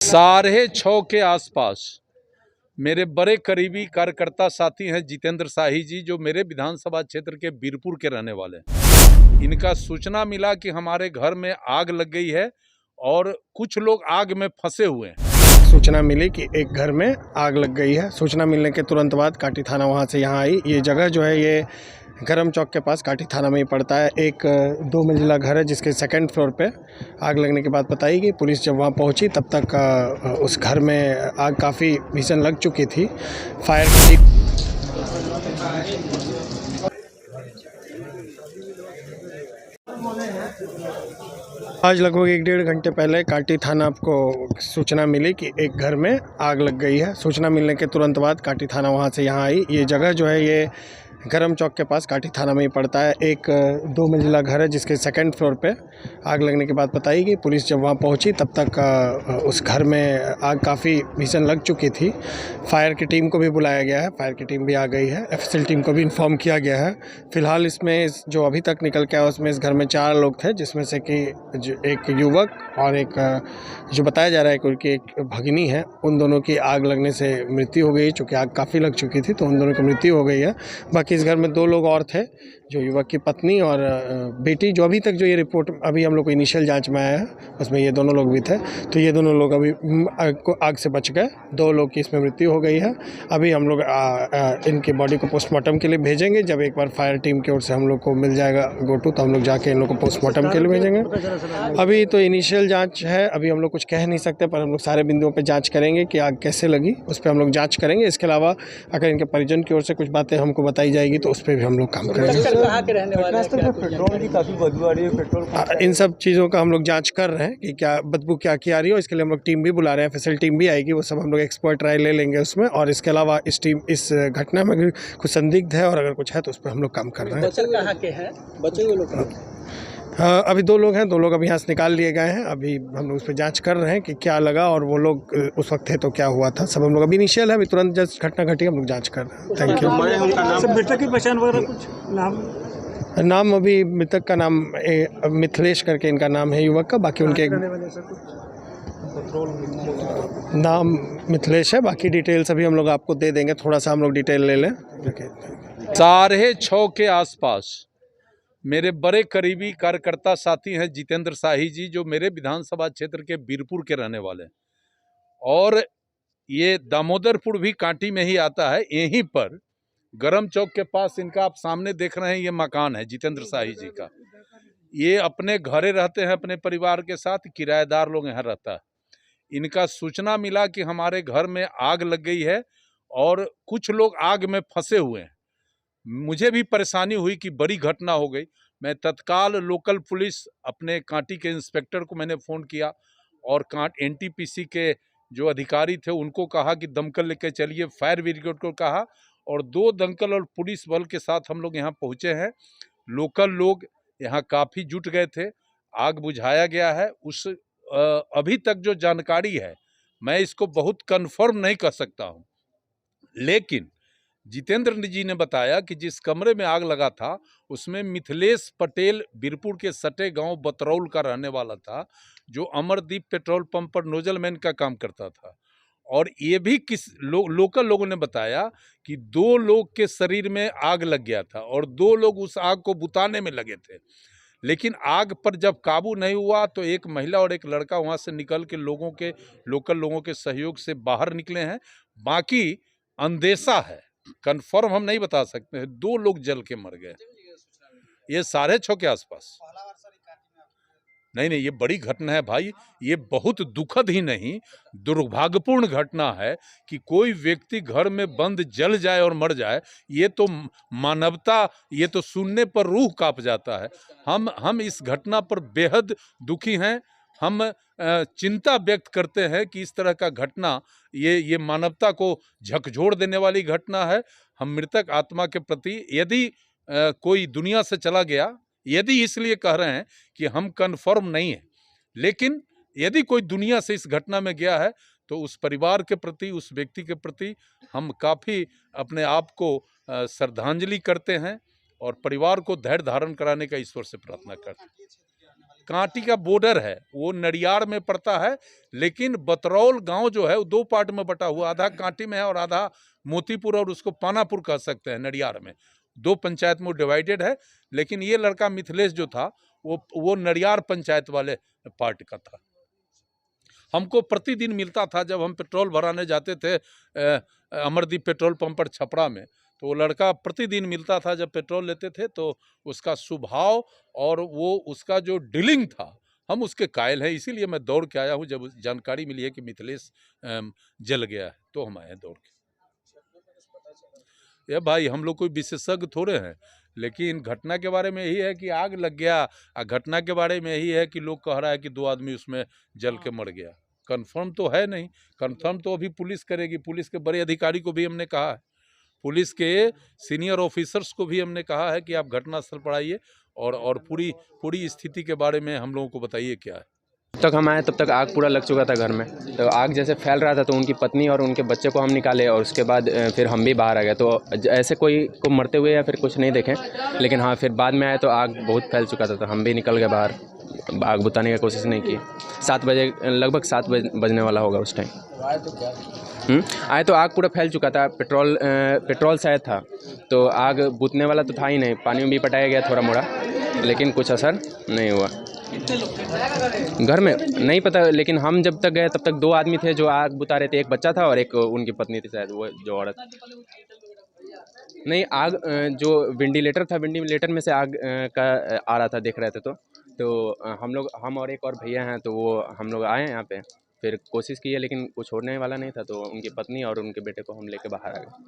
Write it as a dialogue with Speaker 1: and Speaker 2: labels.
Speaker 1: 6:30 के आसपास मेरे बड़े करीबी कार्यकर्ता साथी हैं जितेंद्र शाही जी, जो मेरे विधानसभा क्षेत्र के बीरपुर के रहने वाले हैं। इनका सूचना मिला कि हमारे घर में आग लग गई है और कुछ लोग आग में फंसे हुए हैं।
Speaker 2: सूचना मिली कि एक घर में आग लग गई है। सूचना मिलने के तुरंत बाद काटी थाना वहां से यहां आई। ये जगह जो है ये गरम चौक के पास काटी थाना में ही पड़ता है। एक 2 मंजिला घर है जिसके सेकंड फ्लोर पे आग लगने के बाद बताई गई। पुलिस जब वहां पहुंची तब तक उस घर में आग काफ़ी भीषण लग चुकी थी। फायर की आज लगभग 1-1.5 घंटे पहले काटी थाना को सूचना मिली कि एक घर में आग लग गई है। सूचना मिलने के तुरंत बाद काटी थाना वहां से यहां आई। ये जगह जो है ये गरम चौक के पास काटी थाना में ही पड़ता है। एक 2 मंजिला घर है जिसके सेकंड फ्लोर पे आग लगने के बाद बताई गई। पुलिस जब वहां पहुंची तब तक उस घर में आग काफ़ी भीषण लग चुकी थी। फायर की टीम को भी बुलाया गया है। फायर की टीम भी आ गई है। एफएसएल टीम को भी इन्फॉर्म किया गया है। फिलहाल इसमें जो अभी तक निकल के आया उसमें इस घर में 4 लोग थे, जिसमें से कि एक युवक और एक जो बताया जा रहा है कि उनकी एक भगिनी है। उन दोनों की आग लगने से मृत्यु हो गई। चूँकि आग काफ़ी लग चुकी थी तो उन दोनों की मृत्यु हो गई है। बाकी इस घर में 2 लोग और थे, जो युवक की पत्नी और बेटी। जो अभी तक जो ये रिपोर्ट अभी हम लोग को इनिशियल जांच में आया है उसमें ये दोनों लोग भी थे। तो ये दोनों लोग अभी आग से बच गए। 2 लोग की इसमें मृत्यु हो गई है। अभी हम लोग इनकी बॉडी को पोस्टमार्टम के लिए भेजेंगे। जब एक बार फायर टीम की ओर से हम लोग को मिल जाएगा गोटू तो हम लोग जाके इन लोग को पोस्टमार्टम के लिए भेजेंगे। अभी तो इनिशियल जाँच है, अभी हम लोग कुछ कह नहीं सकते, पर हम लोग सारे बिंदुओं पर जाँच करेंगे कि आग कैसे लगी, उस पर हम लोग जाँच करेंगे। इसके अलावा अगर इनके परिजन की ओर से कुछ बातें हमको बताई जाएगी तो उस पर भी हम लोग काम करेंगे।
Speaker 3: कहाँ के रहने वाले हैं? पेट्रोल की काफी बदबू आ रही है। पेट्रोल
Speaker 2: इन सब चीज़ों का हम लोग जांच कर रहे हैं कि क्या बदबू क्या आ रही है। इसके लिए हम लोग टीम भी बुला रहे हैं। एफएसएल टीम भी आएगी, वो सब हम लोग एक्सपर्ट राय ले लेंगे उसमें। और इसके अलावा इस घटना में अगर कुछ संदिग्ध है और अगर कुछ है तो उस पर हम लोग काम कर रहे हैं।
Speaker 3: बच्चे कहाँ के हैं? बच्चे हुए लोग
Speaker 2: अभी 2 लोग हैं। 2 लोग अभी यहाँ से निकाल लिए गए हैं। अभी हम लोग उस पर जांच कर रहे हैं कि क्या लगा और वो लोग उस वक्त थे तो क्या हुआ था। सब हम लोग अभी इनिशियल है, अभी तुरंत जस्ट घटना घटी हम लोग जांच कर रहे हैं। Thank you.
Speaker 3: मृतक की पहचान वगैरह कुछ
Speaker 2: नाम अभी मृतक का नाम मिथिलेश करके इनका नाम है युवक का। बाकी उनके नाम मिथिलेश है। बाकी डिटेल्स अभी हम लोग आपको दे देंगे। थोड़ा सा हम लोग डिटेल ले लें।
Speaker 1: 6:30 के आसपास मेरे बड़े करीबी कार्यकर्ता साथी हैं जितेंद्र शाही जी, जो मेरे विधानसभा क्षेत्र के बीरपुर के रहने वाले हैं। और ये दामोदरपुर भी कांटी में ही आता है। यहीं पर गरम चौक के पास इनका आप सामने देख रहे हैं ये मकान है जितेंद्र शाही जी का। ये अपने घरे रहते हैं अपने परिवार के साथ, किराएदार लोग यहाँ रहता है। इनका सूचना मिला कि हमारे घर में आग लग गई है और कुछ लोग आग में फंसे हुए हैं। मुझे भी परेशानी हुई कि बड़ी घटना हो गई। मैं तत्काल लोकल पुलिस अपने कांटी के इंस्पेक्टर को मैंने फ़ोन किया और एनटीपीसी के जो अधिकारी थे उनको कहा कि दमकल लेकर चलिए। फायर ब्रिगेड को कहा और 2 दमकल और पुलिस बल के साथ हम लोग यहाँ पहुँचे हैं। लोकल लोग यहाँ काफ़ी जुट गए थे। आग बुझाया गया है। अभी तक जो जानकारी है मैं इसको बहुत कन्फर्म नहीं कर सकता हूँ, लेकिन जितेंद्र जी ने बताया कि जिस कमरे में आग लगा था उसमें मिथिलेश पटेल बीरपुर के सटे गांव बतरौल का रहने वाला था, जो अमरदीप पेट्रोल पंप पर नोजलमैन का काम करता था। और ये भी लोकल लोगों ने बताया कि 2 लोग के शरीर में आग लग गया था और 2 लोग उस आग को बुताने में लगे थे। लेकिन आग पर जब काबू नहीं हुआ तो एक महिला और एक लड़का वहां से निकल के लोकल लोगों के सहयोग से बाहर निकले हैं। बाकी अंदेशा है, कंफर्म हम नहीं बता सकते हैं। 2 लोग जल के मर गए। ये 6:30 के आसपास। नहीं, ये बड़ी घटना है भाई। ये बहुत दुखद ही नहीं, दुर्भाग्यपूर्ण घटना है कि कोई व्यक्ति घर में बंद जल जाए और मर जाए। ये तो मानवता, ये तो सुनने पर रूह कांप जाता है। हम इस घटना पर बेहद दुखी हैं। हम चिंता व्यक्त करते हैं कि इस तरह का घटना ये मानवता को झकझोर देने वाली घटना है। हम मृतक आत्मा के प्रति, यदि कोई दुनिया से चला गया, यदि इसलिए कह रहे हैं कि हम कन्फर्म नहीं है, लेकिन यदि कोई दुनिया से इस घटना में गया है तो उस परिवार के प्रति, उस व्यक्ति के प्रति हम काफ़ी अपने आप को श्रद्धांजलि करते हैं और परिवार को धैर्य धारण कराने का ईश्वर से प्रार्थना करते हैं। कांटी का बॉर्डर है, वो नडियार में पड़ता है, लेकिन बतरौल गांव जो है वो दो पार्ट में बटा हुआ, आधा कांटी में है और आधा मोतीपुर और उसको पानापुर कह सकते हैं। नडियार में दो पंचायत में डिवाइडेड है, लेकिन ये लड़का मिथिलेश जो था वो नडियार पंचायत वाले पार्ट का था। हमको प्रतिदिन मिलता था जब हम पेट्रोल भराने जाते थे अमरदीप पेट्रोल पंप पर छपरा में, तो वो लड़का प्रतिदिन मिलता था जब पेट्रोल लेते थे। तो उसका स्वभाव और वो उसका जो डीलिंग था, हम उसके कायल हैं। इसीलिए मैं दौड़ के आया हूँ। जब जानकारी मिली है कि मिथिलेश जल गया है तो हम आए दौड़ के। ये भाई हम लोग कोई विशेषज्ञ थोड़े हैं, लेकिन घटना के बारे में यही है कि आग लग गया। घटना के बारे में यही है कि लोग कह रहा है कि 2 आदमी उसमें जल के मर गया। कंफर्म तो है नहीं, कंफर्म तो अभी पुलिस करेगी। पुलिस के बड़े अधिकारी को भी हमने कहा है, पुलिस के सीनियर ऑफिसर्स को भी हमने कहा है कि आप घटनास्थल पर आइए और पूरी स्थिति के बारे में हम लोगों को बताइए क्या है।
Speaker 4: जब तक हम आए तब तक आग पूरा लग चुका था घर में। तो आग जैसे फैल रहा था तो उनकी पत्नी और उनके बच्चे को हम निकाले और उसके बाद फिर हम भी बाहर आ गए। तो ऐसे कोई को मरते हुए या फिर कुछ नहीं देखे, लेकिन हाँ फिर बाद में आए तो आग बहुत फैल चुका था। तो हम भी निकल गए बाहर, आग बुताने की कोशिश नहीं की। 7 बजे लगभग 7 बजने वाला होगा उस टाइम। आए तो आग पूरा फैल चुका था। पेट्रोल शायद था, तो आग बुतने वाला तो था ही नहीं। पानी में भी पटाया गया थोड़ा मोड़ा, लेकिन कुछ असर नहीं हुआ। घर में नहीं पता, लेकिन हम जब तक गए तब तक 2 आदमी थे जो आग बुता रहे थे। एक बच्चा था और एक उनकी पत्नी थी शायद, वो जो औरत। नहीं, आग जो वेंटिलेटर था, वेंटिलेटर में से आग का आ रहा था, देख रहे थे। तो हम और एक और भैया हैं, तो वो हम लोग आए यहाँ पे, फिर कोशिश की है लेकिन कुछ होने वाला नहीं था। तो उनकी पत्नी और उनके बेटे को हम लेके बाहर आ गए।